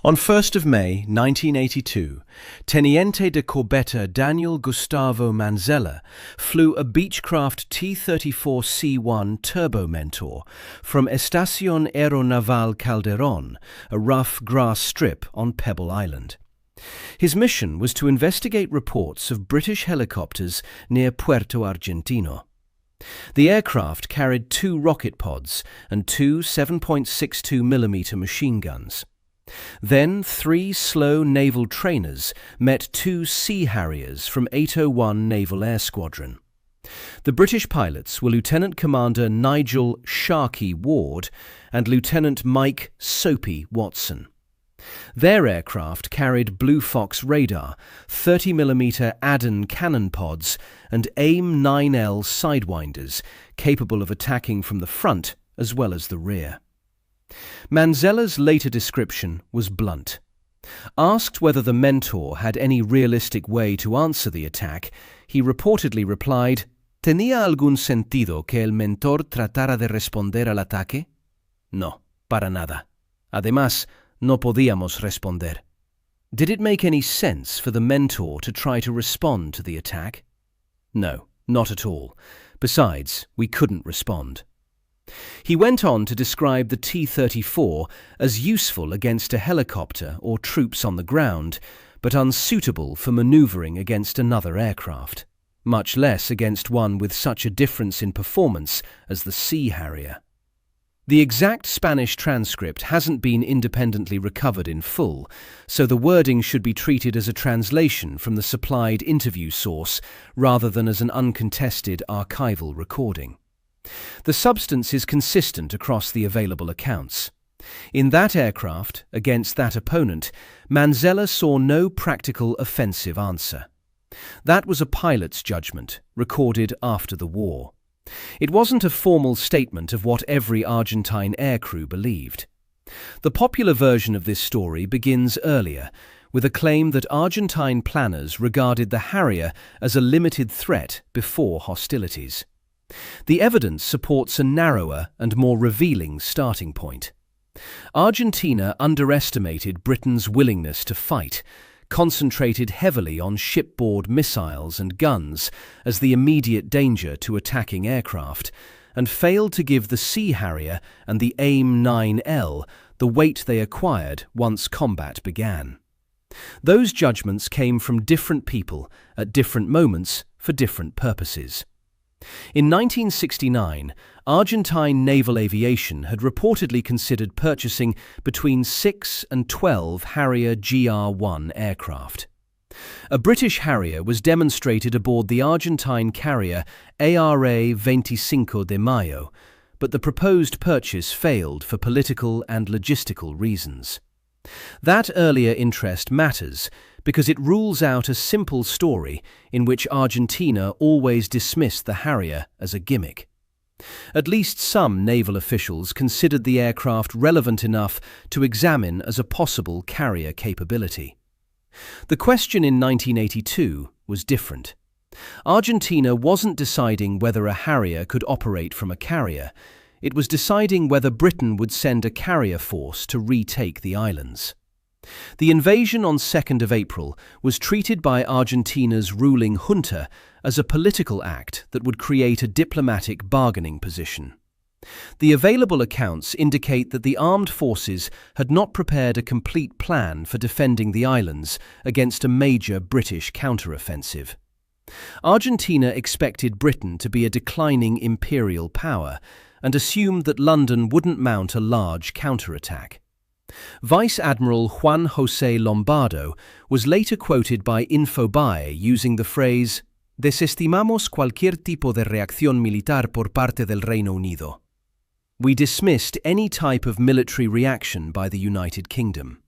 On 1st of May 1982, Teniente de Corbeta Daniel Gustavo Manzella flew a Beechcraft T-34C-1 Turbo Mentor from Estación Aeronaval Calderón, a rough grass strip on Pebble Island. His mission was to investigate reports of British helicopters near Puerto Argentino. The aircraft carried 2 rocket pods and 2 7.62mm machine guns. Then 3 slow naval trainers met 2 Sea Harriers from 801 Naval Air Squadron. The British pilots were Lieutenant Commander Nigel Sharky Ward and Lieutenant Mike Soapy Watson. Their aircraft carried Blue Fox radar, 30mm ADEN cannon pods and AIM-9L Sidewinders, capable of attacking from the front as well as the rear. Manzella's later description was blunt. Asked whether the Mentor had any realistic way to answer the attack, he reportedly replied, ¿Tenía algún sentido que el Mentor tratara de responder al ataque? No, para nada. Además, no podíamos responder. Did it make any sense for the Mentor to try to respond to the attack? No, not at all. Besides, we couldn't respond. He went on to describe the T-34 as useful against a helicopter or troops on the ground, but unsuitable for manoeuvring against another aircraft, much less against one with such a difference in performance as the Sea Harrier. The exact Spanish transcript hasn't been independently recovered in full, so the wording should be treated as a translation from the supplied interview source rather than as an uncontested archival recording. The substance is consistent across the available accounts. In that aircraft, against that opponent, Manzella saw no practical offensive answer. That was a pilot's judgment, recorded after the war. It wasn't a formal statement of what every Argentine aircrew believed. The popular version of this story begins earlier, with a claim that Argentine planners regarded the Harrier as a limited threat before hostilities. The evidence supports a narrower and more revealing starting point. Argentina underestimated Britain's willingness to fight, concentrated heavily on shipboard missiles and guns as the immediate danger to attacking aircraft, and failed to give the Sea Harrier and the AIM-9L the weight they acquired once combat began. Those judgments came from different people at different moments for different purposes. In 1969, Argentine naval aviation had reportedly considered purchasing between 6 and 12 Harrier GR-1 aircraft. A British Harrier was demonstrated aboard the Argentine carrier ARA 25 de Mayo, but the proposed purchase failed for political and logistical reasons. That earlier interest matters because it rules out a simple story in which Argentina always dismissed the Harrier as a gimmick. At least some naval officials considered the aircraft relevant enough to examine as a possible carrier capability. The question in 1982 was different. Argentina wasn't deciding whether a Harrier could operate from a carrier. It was deciding whether Britain would send a carrier force to retake the islands. The invasion on 2nd of April was treated by Argentina's ruling junta as a political act that would create a diplomatic bargaining position. The available accounts indicate that the armed forces had not prepared a complete plan for defending the islands against a major British counteroffensive. Argentina expected Britain to be a declining imperial power and assumed that London wouldn't mount a large counterattack. Vice Admiral Juan José Lombardo was later quoted by Infobae using the phrase «Desestimamos cualquier tipo de reacción militar por parte del Reino Unido». We dismissed any type of military reaction by the United Kingdom.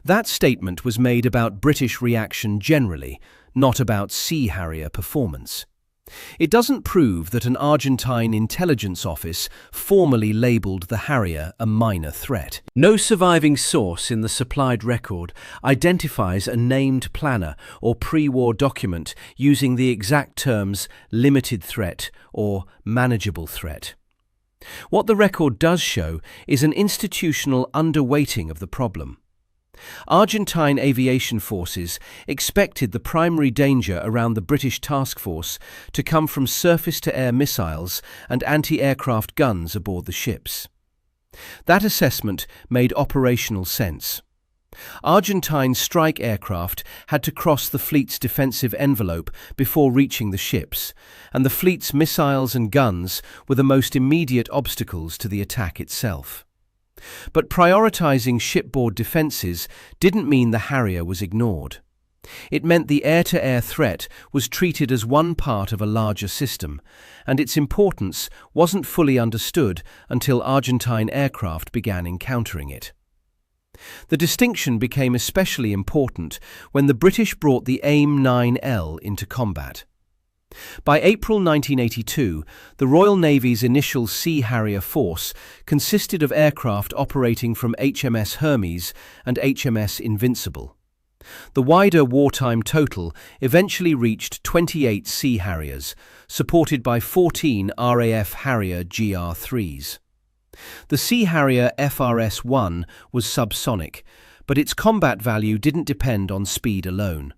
That statement was made about British reaction generally, not about Sea Harrier performance. It doesn't prove that an Argentine intelligence office formally labelled the Harrier a minor threat. No surviving source in the supplied record identifies a named planner or pre-war document using the exact terms limited threat or manageable threat. What the record does show is an institutional underweighting of the problem. Argentine aviation forces expected the primary danger around the British task force to come from surface-to-air missiles and anti-aircraft guns aboard the ships. That assessment made operational sense. Argentine strike aircraft had to cross the fleet's defensive envelope before reaching the ships, and the fleet's missiles and guns were the most immediate obstacles to the attack itself. But prioritizing shipboard defenses didn't mean the Harrier was ignored. It meant the air-to-air threat was treated as one part of a larger system, and its importance wasn't fully understood until Argentine aircraft began encountering it. The distinction became especially important when the British brought the AIM-9L into combat. By April 1982, the Royal Navy's initial Sea Harrier force consisted of aircraft operating from HMS Hermes and HMS Invincible. The wider wartime total eventually reached 28 Sea Harriers, supported by 14 RAF Harrier GR3s. The Sea Harrier FRS-1 was subsonic, but its combat value didn't depend on speed alone.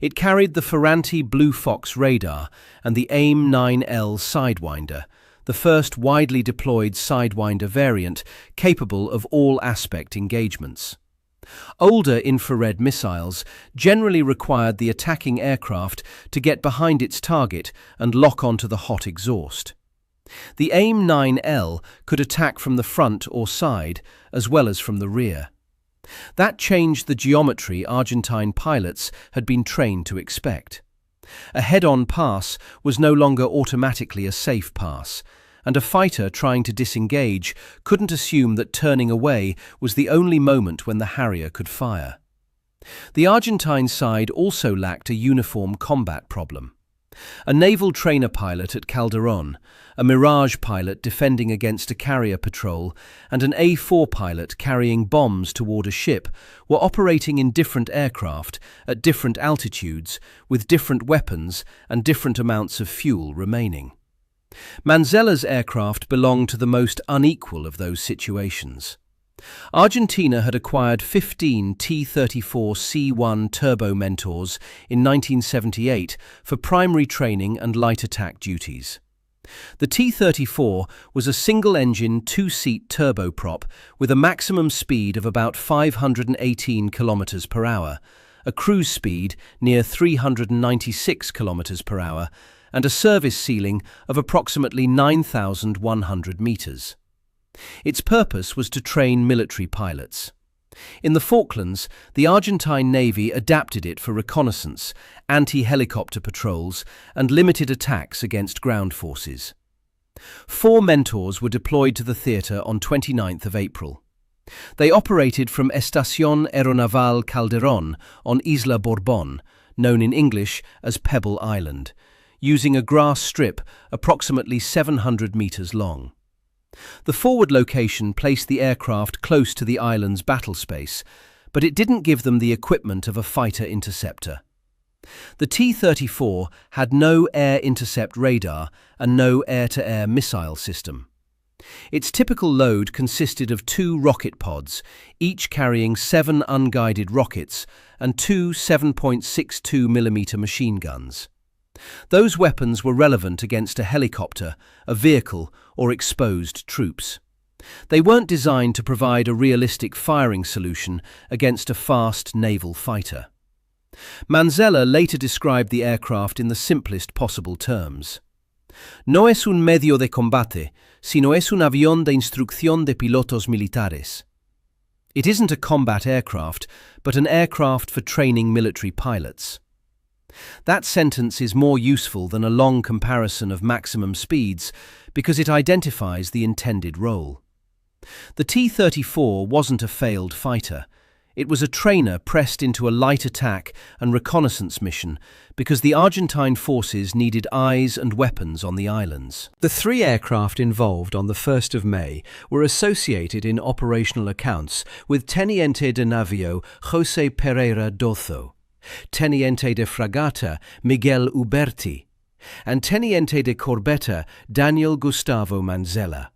It carried the Ferranti Blue Fox radar and the AIM-9L Sidewinder, the first widely deployed Sidewinder variant capable of all-aspect engagements. Older infrared missiles generally required the attacking aircraft to get behind its target and lock onto the hot exhaust. The AIM-9L could attack from the front or side, as well as from the rear. That changed the geometry Argentine pilots had been trained to expect. A head-on pass was no longer automatically a safe pass, and a fighter trying to disengage couldn't assume that turning away was the only moment when the Harrier could fire. The Argentine side also lacked a uniform combat problem. A naval trainer pilot at Calderón, a Mirage pilot defending against a carrier patrol, and an A4 pilot carrying bombs toward a ship were operating in different aircraft at different altitudes with different weapons and different amounts of fuel remaining. Manzella's aircraft belonged to the most unequal of those situations. Argentina had acquired 15 T-34C-1 Turbo Mentors in 1978 for primary training and light attack duties. The T-34 was a single-engine, two-seat turboprop with a maximum speed of about 518 km per hour, a cruise speed near 396 km per hour, and a service ceiling of approximately 9,100 meters. Its purpose was to train military pilots. In the Falklands, the Argentine Navy adapted it for reconnaissance, anti-helicopter patrols, and limited attacks against ground forces. 4 Mentors were deployed to the theatre on 29th of April. They operated from Estación Aeronaval Calderón on Isla Borbón, known in English as Pebble Island, using a grass strip approximately 700 meters long. The forward location placed the aircraft close to the island's battle space, but it didn't give them the equipment of a fighter interceptor. The T-34 had no air intercept radar and no air-to-air missile system. Its typical load consisted of 2 rocket pods, each carrying 7 unguided rockets and 2 7.62mm machine guns. Those weapons were relevant against a helicopter, a vehicle, or exposed troops. They weren't designed to provide a realistic firing solution against a fast naval fighter. Manzella later described the aircraft in the simplest possible terms. No es un medio de combate, sino es un avión de instrucción de pilotos militares. It isn't a combat aircraft, but an aircraft for training military pilots. That sentence is more useful than a long comparison of maximum speeds because it identifies the intended role. The T-34 wasn't a failed fighter. It was a trainer pressed into a light attack and reconnaissance mission because the Argentine forces needed eyes and weapons on the islands. The 3 aircraft involved on the 1st of May were associated in operational accounts with Teniente de Navío José Pereira Dozo, Teniente de Fragata Miguel Uberti, and Teniente de Corbeta Daniel Gustavo Manzella.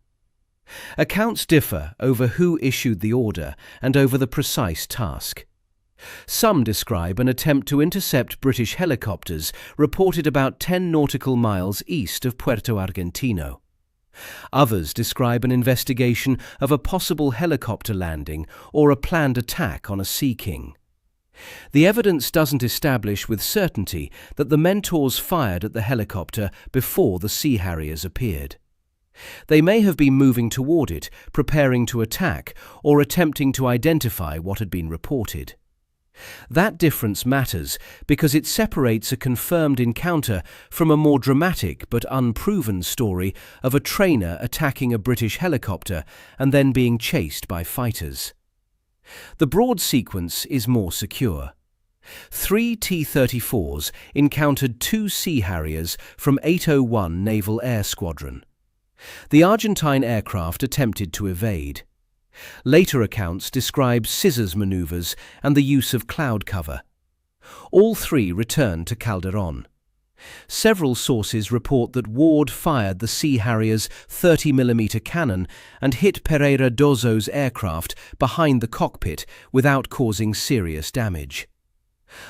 Accounts differ over who issued the order and over the precise task. Some describe an attempt to intercept British helicopters reported about 10 nautical miles east of Puerto Argentino. Others describe an investigation of a possible helicopter landing or a planned attack on a Sea King. The evidence doesn't establish with certainty that the Mentors fired at the helicopter before the Sea Harriers appeared. They may have been moving toward it, preparing to attack, or attempting to identify what had been reported. That difference matters because it separates a confirmed encounter from a more dramatic but unproven story of a trainer attacking a British helicopter and then being chased by fighters. The broad sequence is more secure. 3 T-34s encountered 2 Sea Harriers from 801 Naval Air Squadron. The Argentine aircraft attempted to evade. Later accounts describe scissors maneuvers and the use of cloud cover. All 3 returned to Calderón. Several sources report that Ward fired the Sea Harrier's 30mm cannon and hit Pereira Dozo's aircraft behind the cockpit without causing serious damage.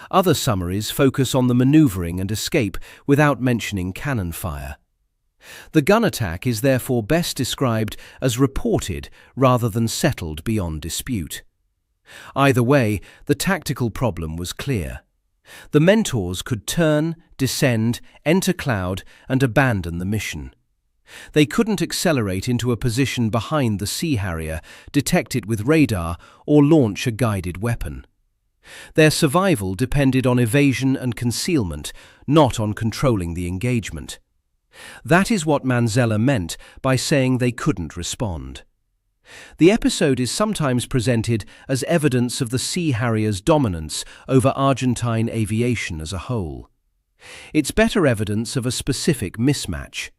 Other summaries focus on the maneuvering and escape without mentioning cannon fire. The gun attack is therefore best described as reported rather than settled beyond dispute. Either way, the tactical problem was clear. The Mentors could turn, descend, enter cloud, and abandon the mission. They couldn't accelerate into a position behind the Sea Harrier, detect it with radar, or launch a guided weapon. Their survival depended on evasion and concealment, not on controlling the engagement. That is what Manzella meant by saying they couldn't respond. The episode is sometimes presented as evidence of the Sea Harrier's dominance over Argentine aviation as a whole. It's better evidence of a specific mismatch: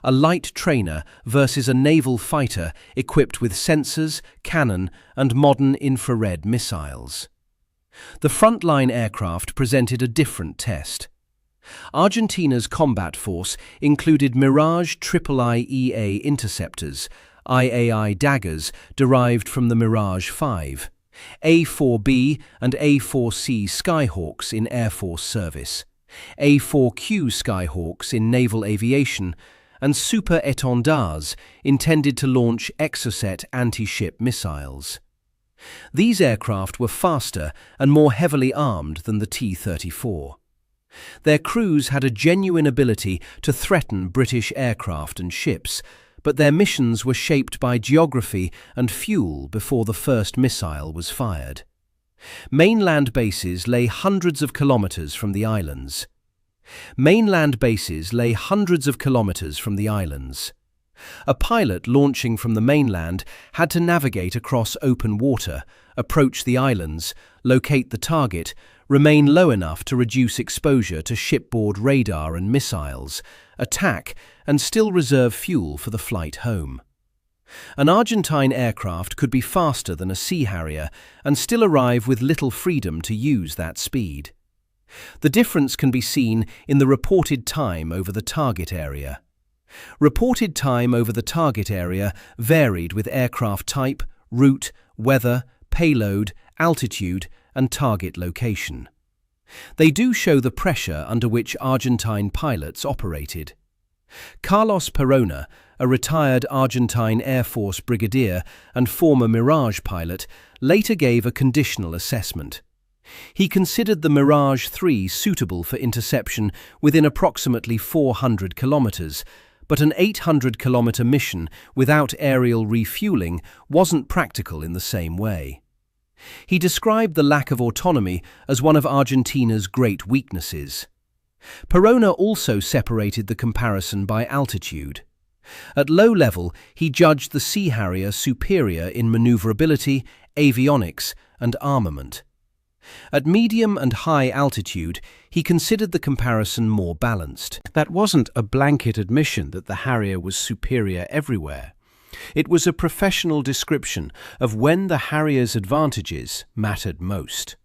a light trainer versus a naval fighter equipped with sensors, cannon, and modern infrared missiles. The Frontline aircraft presented a different test. Argentina's combat force included Mirage IIIEA interceptors, IAI daggers derived from the Mirage 5, A4B and A4C Skyhawks in Air Force service, A4Q Skyhawks in naval aviation, and Super Étendards intended to launch Exocet anti-ship missiles. These aircraft were faster and more heavily armed than the T-34. Their crews had a genuine ability to threaten British aircraft and ships, but their missions were shaped by geography and fuel before the first missile was fired. Mainland bases lay hundreds of kilometers from the islands. A pilot launching from the mainland had to navigate across open water, approach the islands, locate the target, remain low enough to reduce exposure to shipboard radar and missiles, attack, and still reserve fuel for the flight home. An Argentine aircraft could be faster than a Sea Harrier and still arrive with little freedom to use that speed. The difference can be seen in the reported time over the target area. Reported time over the target area varied with aircraft type, route, weather, payload, altitude, and target location. They do show the pressure under which Argentine pilots operated. Carlos Perona, a retired Argentine Air Force brigadier and former Mirage pilot, later gave a conditional assessment. He considered the Mirage 3 suitable for interception within approximately 400 kilometers, but an 800-kilometer mission without aerial refueling wasn't practical in the same way. He described the lack of autonomy as one of Argentina's great weaknesses. Perona also separated the comparison by altitude. At low level, he judged the Sea Harrier superior in maneuverability, avionics, and armament. At medium and high altitude, he considered the comparison more balanced. That wasn't a blanket admission that the Harrier was superior everywhere. It was a professional description of when the Harrier's advantages mattered most.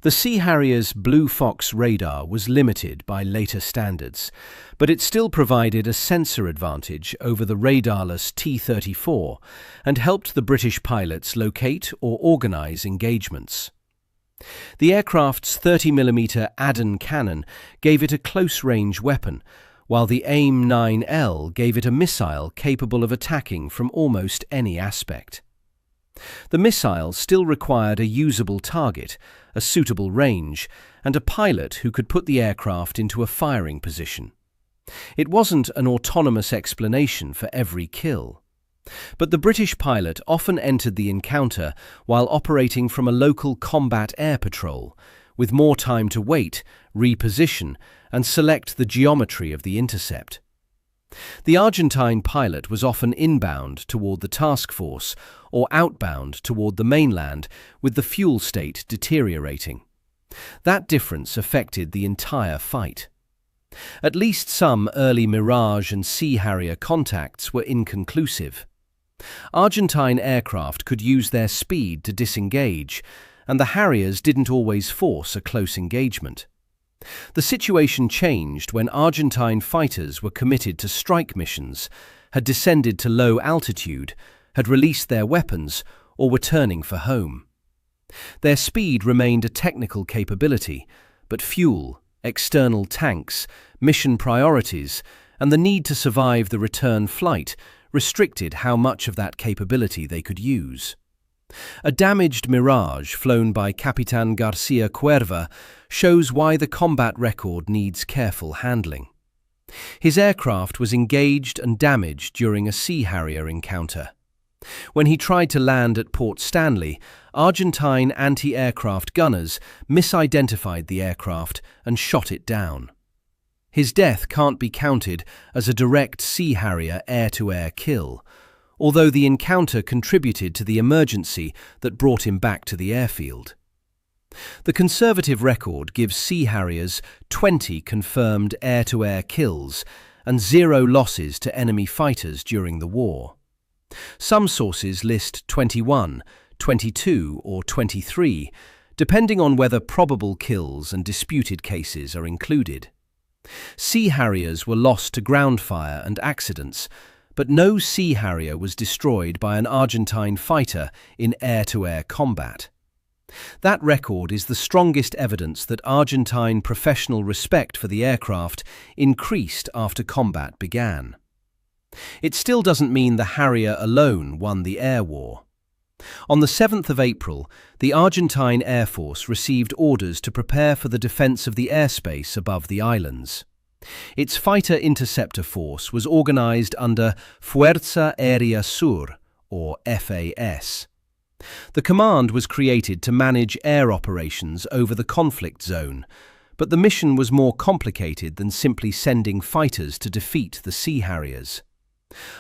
The Sea Harrier's Blue Fox radar was limited by later standards, but it still provided a sensor advantage over the radarless T-34 and helped the British pilots locate or organise engagements. The aircraft's 30mm ADEN cannon gave it a close-range weapon, while the AIM-9L gave it a missile capable of attacking from almost any aspect. The missile still required a usable target, a suitable range, and a pilot who could put the aircraft into a firing position. It wasn't an autonomous explanation for every kill. But the British pilot often entered the encounter while operating from a local combat air patrol, with more time to wait, reposition, and select the geometry of the intercept. The Argentine pilot was often inbound toward the task force or outbound toward the mainland, with the fuel state deteriorating. That difference affected the entire fight. At least some early Mirage and Sea Harrier contacts were inconclusive. Argentine aircraft could use their speed to disengage, and the Harriers didn't always force a close engagement. The situation changed when Argentine fighters were committed to strike missions, had descended to low altitude, had released their weapons, or were turning for home. Their speed remained a technical capability, but fuel, external tanks, mission priorities, and the need to survive the return flight restricted how much of that capability they could use. A damaged Mirage flown by Capitan Garcia Cuerva shows why the combat record needs careful handling. His aircraft was engaged and damaged during a Sea Harrier encounter. When he tried to land at Port Stanley, Argentine anti-aircraft gunners misidentified the aircraft and shot it down. His death can't be counted as a direct Sea Harrier air-to-air kill, although the encounter contributed to the emergency that brought him back to the airfield. The conservative record gives Sea Harriers 20 confirmed air-to-air kills and 0 losses to enemy fighters during the war. Some sources list 21, 22 or 23, depending on whether probable kills and disputed cases are included. Sea Harriers were lost to ground fire and accidents, but no Sea Harrier was destroyed by an Argentine fighter in air-to-air combat. That record is the strongest evidence that Argentine professional respect for the aircraft increased after combat began. It still doesn't mean the Harrier alone won the air war. On the 7th of April, the Argentine Air Force received orders to prepare for the defense of the airspace above the islands. Its fighter interceptor force was organized under Fuerza Aérea Sur, or FAS. The command was created to manage air operations over the conflict zone, but the mission was more complicated than simply sending fighters to defeat the Sea Harriers.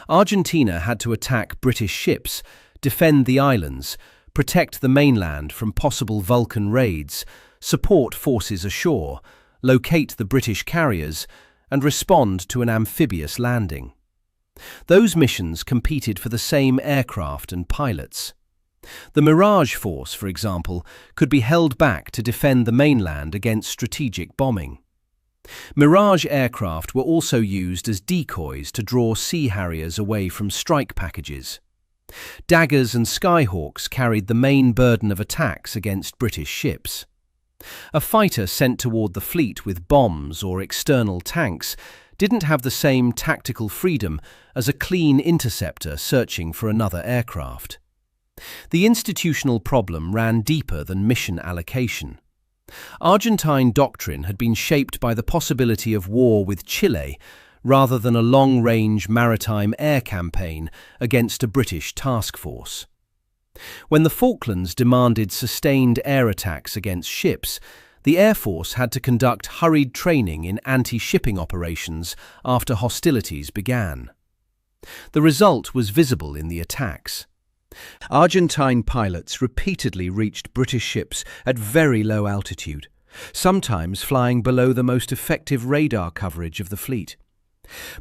Argentina had to attack British ships, defend the islands, protect the mainland from possible Vulcan raids, support forces ashore, locate the British carriers, and respond to an amphibious landing. Those missions competed for the same aircraft and pilots. The Mirage force, for example, could be held back to defend the mainland against strategic bombing. Mirage aircraft were also used as decoys to draw Sea Harriers away from strike packages. Daggers and Skyhawks carried the main burden of attacks against British ships. A fighter sent toward the fleet with bombs or external tanks didn't have the same tactical freedom as a clean interceptor searching for another aircraft. The institutional problem ran deeper than mission allocation. Argentine doctrine had been shaped by the possibility of war with Chile rather than a long-range maritime air campaign against a British task force. When the Falklands demanded sustained air attacks against ships, the Air Force had to conduct hurried training in anti-shipping operations after hostilities began. The result was visible in the attacks. Argentine pilots repeatedly reached British ships at very low altitude, sometimes flying below the most effective radar coverage of the fleet.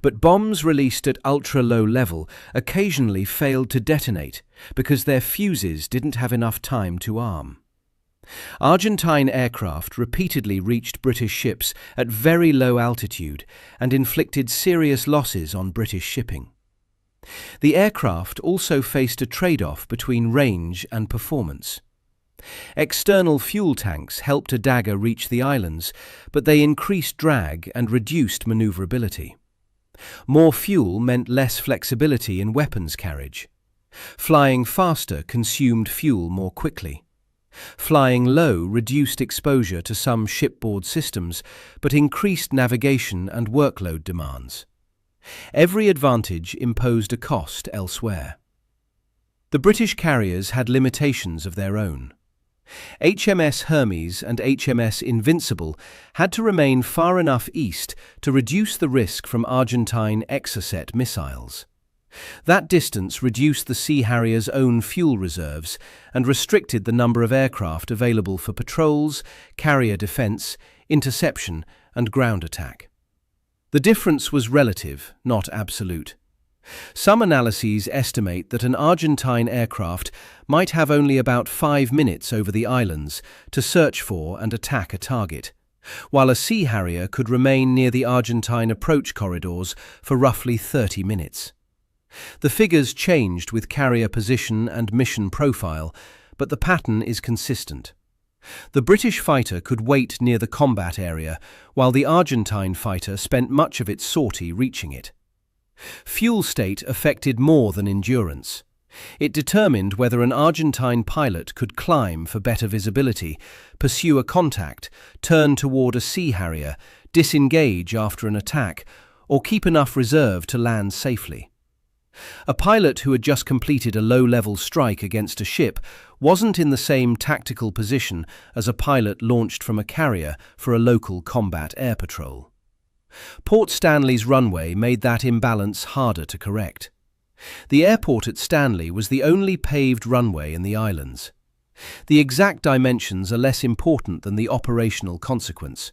But bombs released at ultra-low level occasionally failed to detonate because their fuses didn't have enough time to arm. Argentine aircraft repeatedly reached British ships at very low altitude and inflicted serious losses on British shipping. The aircraft also faced a trade-off between range and performance. External fuel tanks helped a Dagger reach the islands, but they increased drag and reduced maneuverability. More fuel meant less flexibility in weapons carriage. Flying faster consumed fuel more quickly. Flying low reduced exposure to some shipboard systems, but increased navigation and workload demands. Every advantage imposed a cost elsewhere. The British carriers had limitations of their own. HMS Hermes and HMS Invincible had to remain far enough east to reduce the risk from Argentine Exocet missiles. That distance reduced the Sea Harrier's own fuel reserves and restricted the number of aircraft available for patrols, carrier defense, interception, and ground attack. The difference was relative, not absolute. Some analyses estimate that an Argentine aircraft might have only about 5 minutes over the islands to search for and attack a target, while a Sea Harrier could remain near the Argentine approach corridors for roughly 30 minutes. The figures changed with carrier position and mission profile, but the pattern is consistent. The British fighter could wait near the combat area, while the Argentine fighter spent much of its sortie reaching it. Fuel state affected more than endurance. It determined whether an Argentine pilot could climb for better visibility, pursue a contact, turn toward a Sea Harrier, disengage after an attack, or keep enough reserve to land safely. A pilot who had just completed a low-level strike against a ship wasn't in the same tactical position as a pilot launched from a carrier for a local combat air patrol. Port Stanley's runway made that imbalance harder to correct. The airport at Stanley was the only paved runway in the islands. The exact dimensions are less important than the operational consequence.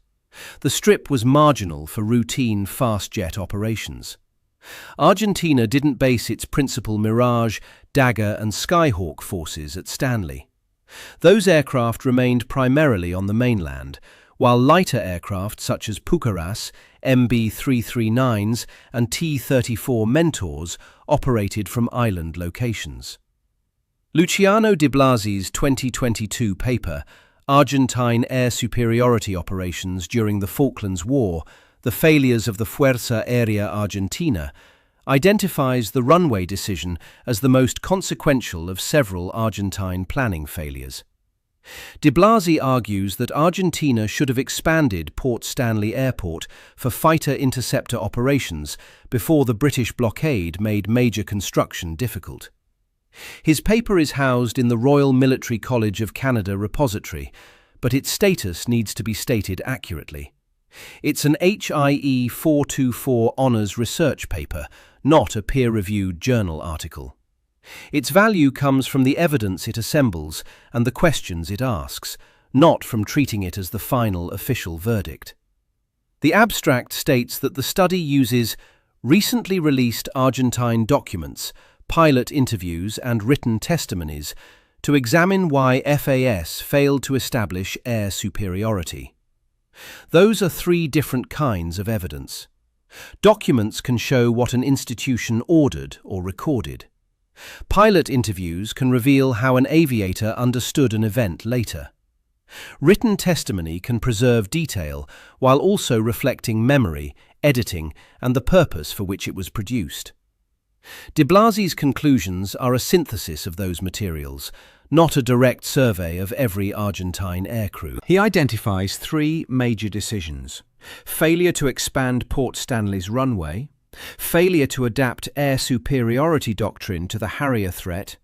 The strip was marginal for routine fast jet operations. Argentina didn't base its principal Mirage, Dagger and Skyhawk forces at Stanley. Those aircraft remained primarily on the mainland, while lighter aircraft such as Pucarás, MB-339s and T-34 Mentors operated from island locations. Luciano Di Blasi's 2022 paper, Argentine Air Superiority Operations During the Falklands War, The Failures of the Fuerza Aérea Argentina, identifies the runway decision as the most consequential of several Argentine planning failures. Di Blasi argues that Argentina should have expanded Port Stanley Airport for fighter interceptor operations before the British blockade made major construction difficult. His paper is housed in the Royal Military College of Canada repository, but its status needs to be stated accurately. It's an HIE 424 honours research paper, not a peer-reviewed journal article. Its value comes from the evidence it assembles and the questions it asks, not from treating it as the final official verdict. The abstract states that the study uses recently released Argentine documents, pilot interviews and written testimonies to examine why FAS failed to establish air superiority. Those are 3 different kinds of evidence. Documents can show what an institution ordered or recorded. Pilot interviews can reveal how an aviator understood an event later. Written testimony can preserve detail while also reflecting memory, editing, and the purpose for which it was produced. Di Blasi's conclusions are a synthesis of those materials, not a direct survey of every Argentine aircrew. He identifies 3 major decisions: failure to expand Port Stanley's runway, failure to adapt air superiority doctrine to the Harrier threat,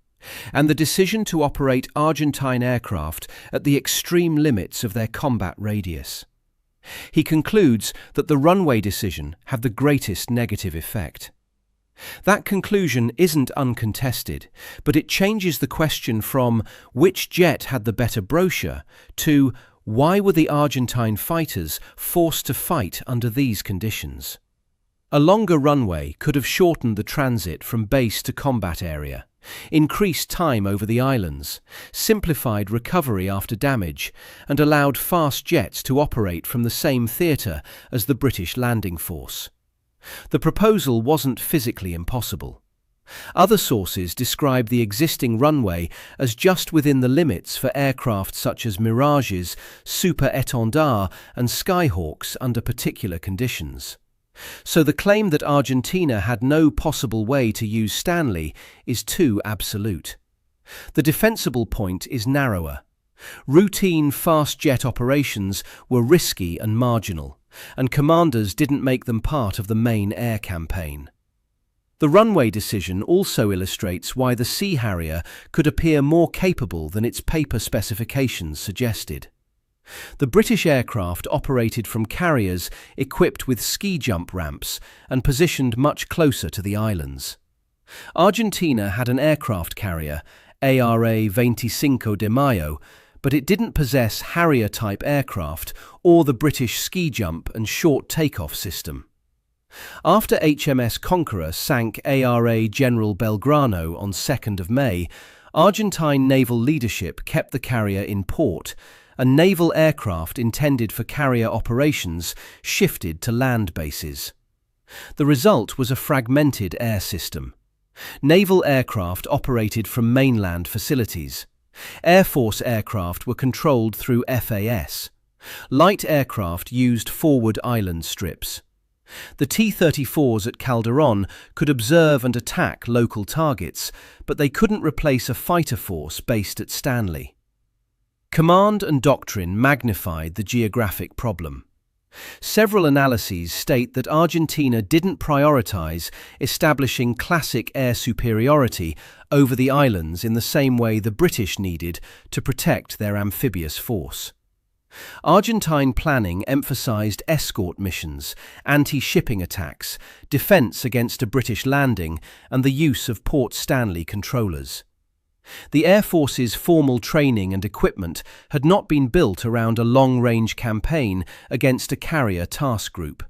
and the decision to operate Argentine aircraft at the extreme limits of their combat radius. He concludes that the runway decision had the greatest negative effect. That conclusion isn't uncontested, but it changes the question from which jet had the better brochure to why were the Argentine fighters forced to fight under these conditions. A longer runway could have shortened the transit from base to combat area. increased time over the islands, simplified recovery after damage, and allowed fast jets to operate from the same theatre as the British landing force. The proposal wasn't physically impossible. Other sources describe the existing runway as just within the limits for aircraft such as Mirages, Super Étendards, and Skyhawks under particular conditions. So the claim that Argentina had no possible way to use Stanley is too absolute. The defensible point is narrower. Routine fast jet operations were risky and marginal, and commanders didn't make them part of the main air campaign. The runway decision also illustrates why the Sea Harrier could appear more capable than its paper specifications suggested. The British aircraft operated from carriers equipped with ski jump ramps and positioned much closer to the islands. Argentina had an aircraft carrier, ARA 25 de Mayo, but it didn't possess Harrier-type aircraft or the British ski jump and short takeoff system. After HMS Conqueror sank ARA General Belgrano on 2nd of May, Argentine naval leadership kept the carrier in port, and naval aircraft intended for carrier operations shifted to land bases. The result was a fragmented air system. Naval aircraft operated from mainland facilities. Air Force aircraft were controlled through FAS. Light aircraft used forward island strips. The T-34s at Calderón could observe and attack local targets, but they couldn't replace a fighter force based at Stanley. Command and doctrine magnified the geographic problem. Several analyses state that Argentina didn't prioritize establishing classic air superiority over the islands in the same way the British needed to protect their amphibious force. Argentine planning emphasized escort missions, anti-shipping attacks, defense against a British landing, and the use of Port Stanley controllers. The Air Force's formal training and equipment had not been built around a long-range campaign against a carrier task group.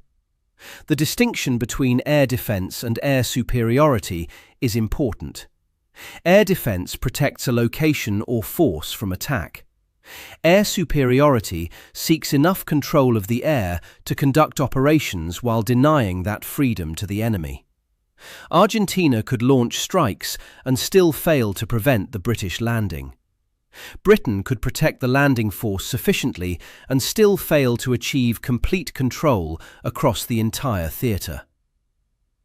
The distinction between air defense and air superiority is important. Air defense protects a location or force from attack. Air superiority seeks enough control of the air to conduct operations while denying that freedom to the enemy. Argentina could launch strikes and still fail to prevent the British landing. Britain could protect the landing force sufficiently and still fail to achieve complete control across the entire theatre.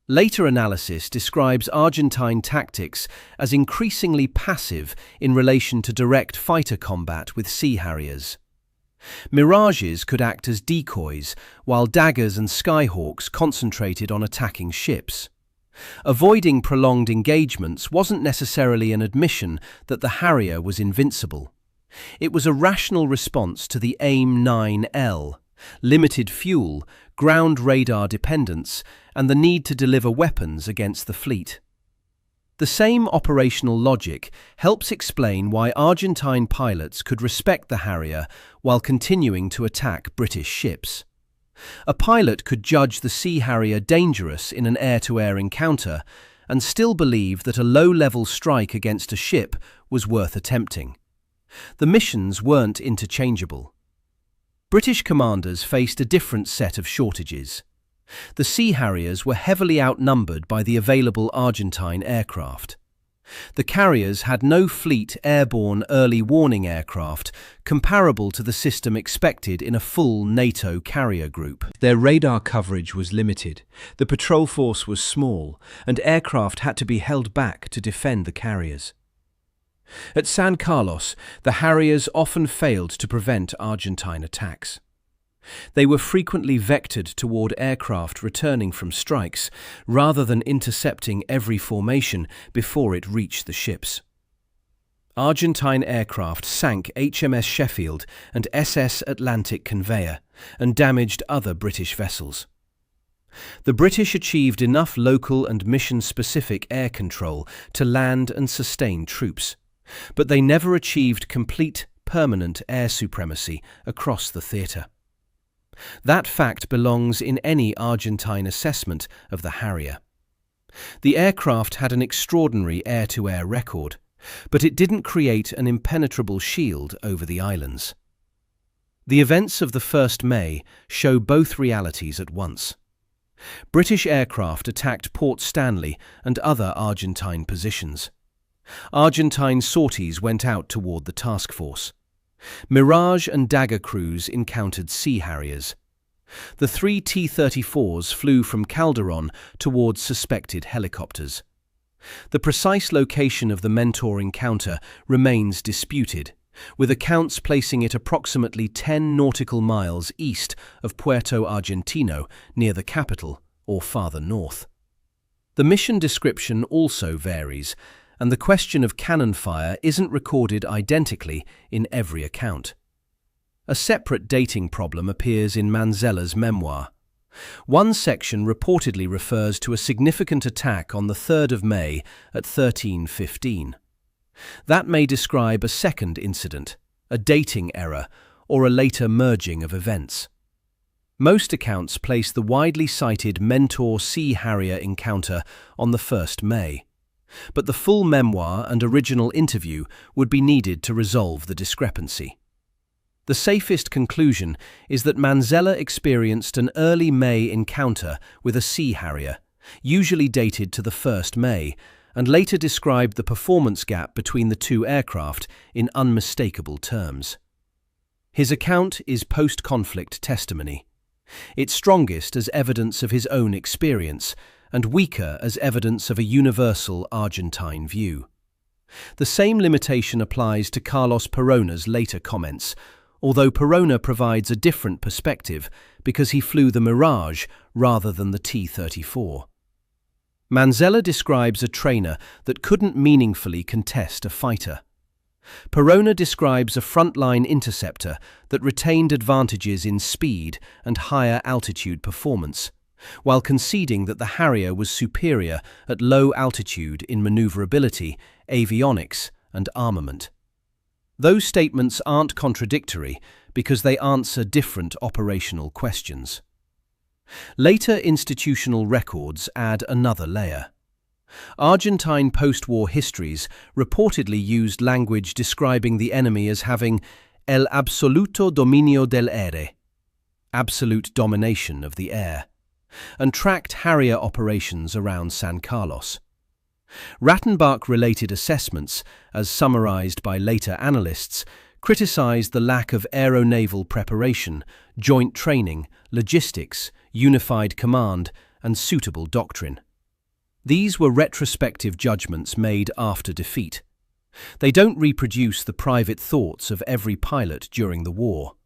Later analysis describes Argentine tactics as increasingly passive in relation to direct fighter combat with Sea Harriers. Mirages could act as decoys, while daggers and Skyhawks concentrated on attacking ships. Avoiding prolonged engagements wasn't necessarily an admission that the Harrier was invincible. It was a rational response to the AIM-9L, limited fuel, ground radar dependence, and the need to deliver weapons against the fleet. The same operational logic helps explain why Argentine pilots could respect the Harrier while continuing to attack British ships. A pilot could judge the Sea Harrier dangerous in an air-to-air encounter and still believe that a low-level strike against a ship was worth attempting. The missions weren't interchangeable. British commanders faced a different set of shortages. The Sea Harriers were heavily outnumbered by the available Argentine aircraft. The carriers had no fleet airborne early warning aircraft comparable to the system expected in a full NATO carrier group. Their radar coverage was limited, the patrol force was small, and aircraft had to be held back to defend the carriers. At San Carlos, the Harriers often failed to prevent Argentine attacks. They were frequently vectored toward aircraft returning from strikes, rather than intercepting every formation before it reached the ships. Argentine aircraft sank HMS Sheffield and SS Atlantic Conveyor and damaged other British vessels. The British achieved enough local and mission-specific air control to land and sustain troops, but they never achieved complete, permanent air supremacy across the theatre. That fact belongs in any Argentine assessment of the Harrier. The aircraft had an extraordinary air-to-air record, but it didn't create an impenetrable shield over the islands. The events of the 1st May show both realities at once. British aircraft attacked Port Stanley and other Argentine positions. Argentine sorties went out toward the task force. Mirage and Dagger crews encountered Sea Harriers. The 3 T-34s flew from Calderón towards suspected helicopters. The precise location of the Mentor encounter remains disputed, with accounts placing it approximately 10 nautical miles east of Puerto Argentino, near the capital, or farther north. The mission description also varies, and the question of cannon fire isn't recorded identically in every account. A separate dating problem appears in Manzella's memoir. One section reportedly refers to a significant attack on the 3rd of May at 13:15. That may describe a second incident, a dating error, or a later merging of events. Most accounts place the widely cited Mentor Sea Harrier encounter on the 1st May, but the full memoir and original interview would be needed to resolve the discrepancy. The safest conclusion is that Manzella experienced an early May encounter with a Sea Harrier, usually dated to the 1st May, and later described the performance gap between the two aircraft in unmistakable terms. His account is post-conflict testimony. It's strongest as evidence of his own experience, and weaker as evidence of a universal Argentine view. The same limitation applies to Carlos Perona's later comments, although Perona provides a different perspective because he flew the Mirage rather than the T-34. Manzella describes a trainer that couldn't meaningfully contest a fighter. Perona describes a frontline interceptor that retained advantages in speed and higher altitude performance, while conceding that the Harrier was superior at low altitude in maneuverability, avionics, and armament. Those statements aren't contradictory because they answer different operational questions. Later institutional records add another layer. Argentine post-war histories reportedly used language describing the enemy as having el absoluto dominio del aire, absolute domination of the air, and tracked Harrier operations around San Carlos. Rattenbach-related assessments, as summarized by later analysts, criticized the lack of aeronaval preparation, joint training, logistics, unified command, and suitable doctrine. These were retrospective judgments made after defeat. They don't reproduce the private thoughts of every pilot during the war.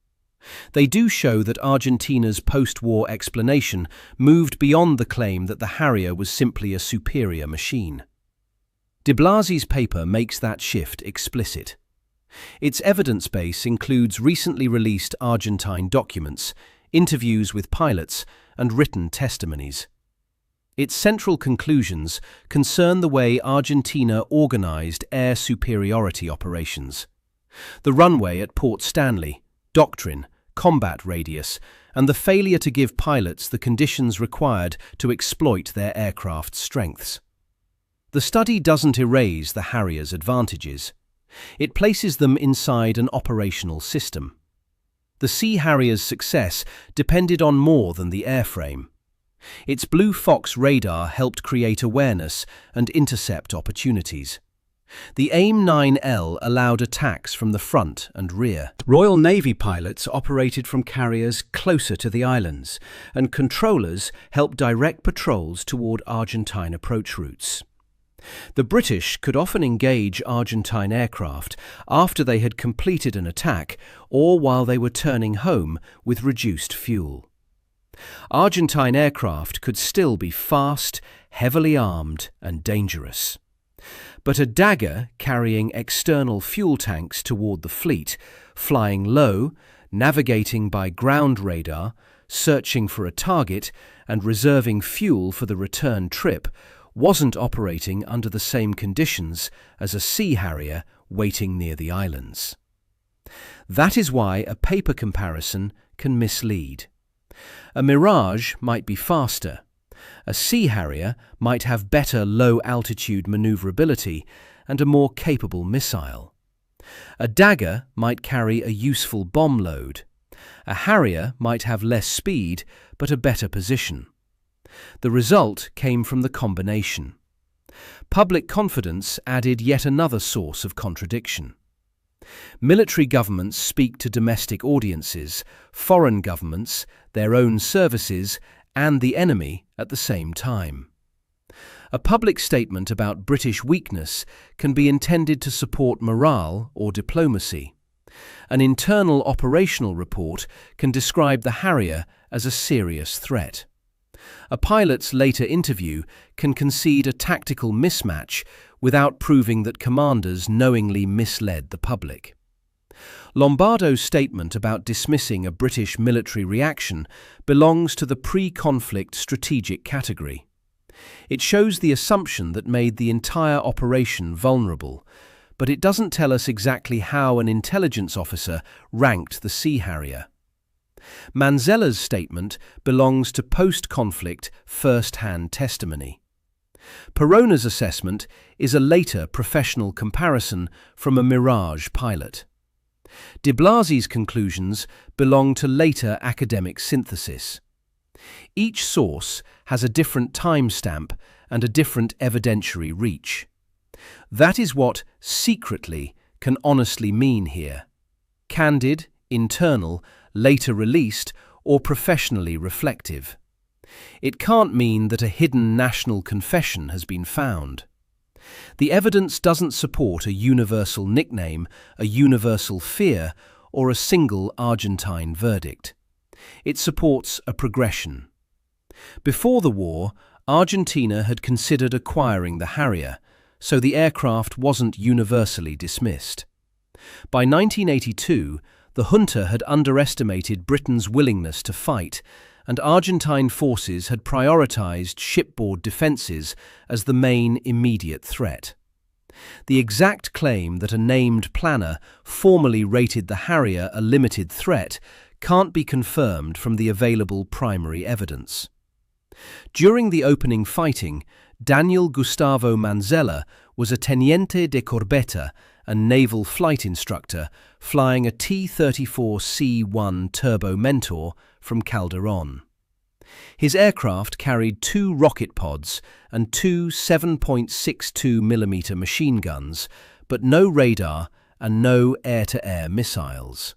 They do show that Argentina's post-war explanation moved beyond the claim that the Harrier was simply a superior machine. De Blasi's paper makes that shift explicit. Its evidence base includes recently released Argentine documents, interviews with pilots, and written testimonies. Its central conclusions concern the way Argentina organized air superiority operations. The runway at Port Stanley, doctrine, combat radius, and the failure to give pilots the conditions required to exploit their aircraft's strengths. The study doesn't erase the Harrier's advantages. It places them inside an operational system. The Sea Harrier's success depended on more than the airframe. Its Blue Fox radar helped create awareness and intercept opportunities. The AIM-9L allowed attacks from the front and rear. Royal Navy pilots operated from carriers closer to the islands, and controllers helped direct patrols toward Argentine approach routes. The British could often engage Argentine aircraft after they had completed an attack or while they were turning home with reduced fuel. Argentine aircraft could still be fast, heavily armed, and dangerous. But a Dagger carrying external fuel tanks toward the fleet, flying low, navigating by ground radar, searching for a target, and reserving fuel for the return trip, wasn't operating under the same conditions as a Sea Harrier waiting near the islands. That is why a paper comparison can mislead. A Mirage might be faster, A Sea Harrier might have better low-altitude maneuverability and a more capable missile. A Dagger might carry a useful bomb load. A Harrier might have less speed but a better position. The result came from the combination. Public confidence added yet another source of contradiction. Military governments speak to domestic audiences, foreign governments, their own services, and the enemy at the same time. A public statement about British weakness can be intended to support morale or diplomacy. An internal operational report can describe the Harrier as a serious threat. A pilot's later interview can concede a tactical mismatch without proving that commanders knowingly misled the public. Lombardo's statement about dismissing a British military reaction belongs to the pre-conflict strategic category. It shows the assumption that made the entire operation vulnerable, but it doesn't tell us exactly how an intelligence officer ranked the Sea Harrier. Manzella's statement belongs to post-conflict first-hand testimony. Perona's assessment is a later professional comparison from a Mirage pilot. De Blasi's conclusions belong to later academic synthesis. Each source has a different timestamp and a different evidentiary reach. That is what secretly can honestly mean here. Candid, internal, later released, or professionally reflective. It can't mean that a hidden national confession has been found. The evidence doesn't support a universal nickname, a universal fear, or a single Argentine verdict. It supports a progression. Before the war, Argentina had considered acquiring the Harrier, so the aircraft wasn't universally dismissed. By 1982, the junta had underestimated Britain's willingness to fight, and Argentine forces had prioritized shipboard defenses as the main immediate threat. The exact claim that a named planner formally rated the Harrier a limited threat can't be confirmed from the available primary evidence. During the opening fighting, Daniel Gustavo Manzella was a Teniente de Corbeta, a naval flight instructor, flying a T-34C-1 Turbo Mentor from Calderón. His aircraft carried 2 rocket pods and 2 7.62mm machine guns, but no radar and no air-to-air missiles.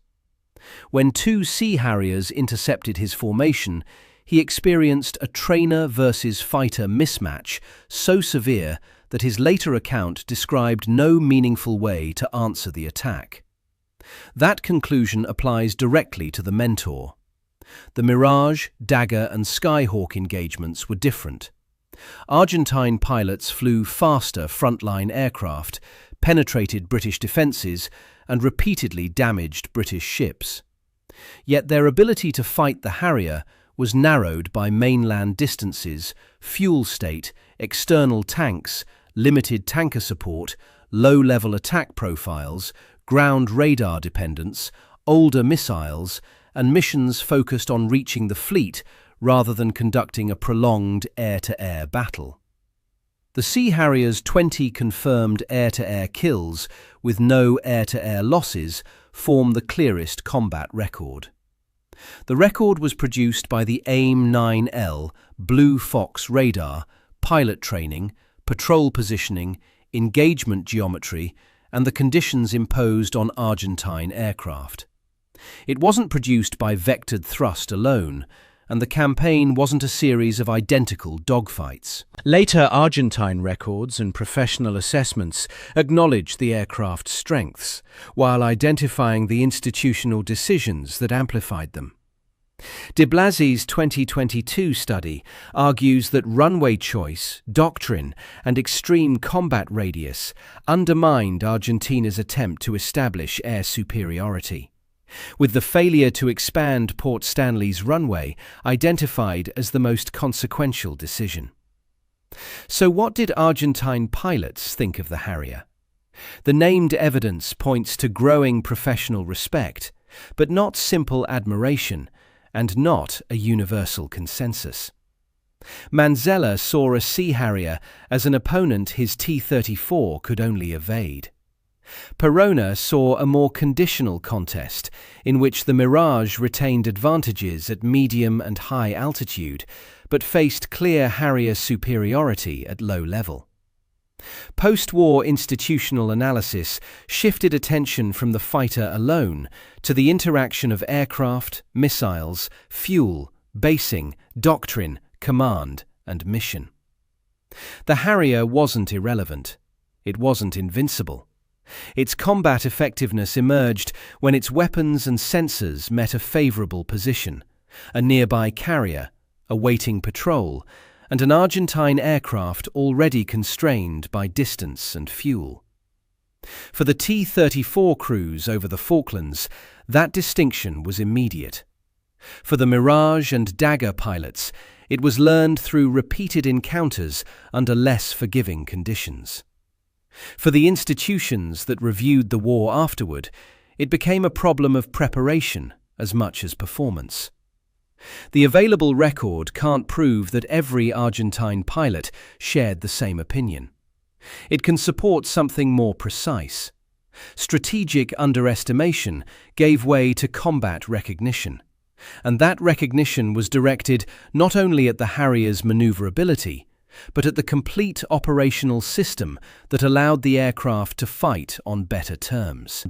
When 2 Sea Harriers intercepted his formation, he experienced a trainer versus fighter mismatch so severe that his later account described no meaningful way to answer the attack. That conclusion applies directly to the Mentor. The Mirage, Dagger and Skyhawk engagements were different. Argentine pilots flew faster frontline aircraft, penetrated British defences and repeatedly damaged British ships. Yet their ability to fight the Harrier was narrowed by mainland distances, fuel state, external tanks, limited tanker support, low-level attack profiles, ground radar dependence, older missiles, and missions focused on reaching the fleet rather than conducting a prolonged air-to-air battle. The Sea Harrier's 20 confirmed air-to-air kills with no air-to-air losses form the clearest combat record. The record was produced by the AIM-9L Blue Fox radar, pilot training, patrol positioning, engagement geometry, and the conditions imposed on Argentine aircraft. It wasn't produced by vectored thrust alone, and the campaign wasn't a series of identical dogfights. Later Argentine records and professional assessments acknowledged the aircraft's strengths, while identifying the institutional decisions that amplified them. De Blasi's 2022 study argues that runway choice, doctrine, and extreme combat radius undermined Argentina's attempt to establish air superiority, with the failure to expand Port Stanley's runway identified as the most consequential decision. So what did Argentine pilots think of the Harrier? The named evidence points to growing professional respect, but not simple admiration, and not a universal consensus. Manzella saw a Sea Harrier as an opponent his T-34 could only evade. Perona saw a more conditional contest, in which the Mirage retained advantages at medium and high altitude, but faced clear Harrier superiority at low level. Post-war institutional analysis shifted attention from the fighter alone to the interaction of aircraft, missiles, fuel, basing, doctrine, command, and mission. The Harrier wasn't irrelevant. It wasn't invincible. Its combat effectiveness emerged when its weapons and sensors met a favorable position, a nearby carrier, awaiting patrol, and an Argentine aircraft already constrained by distance and fuel. For the T-34 crews over the Falklands, that distinction was immediate. For the Mirage and Dagger pilots, it was learned through repeated encounters under less forgiving conditions. For the institutions that reviewed the war afterward, it became a problem of preparation as much as performance. The available record can't prove that every Argentine pilot shared the same opinion. It can support something more precise. Strategic underestimation gave way to combat recognition, and that recognition was directed not only at the Harrier's maneuverability, but at the complete operational system that allowed the aircraft to fight on better terms.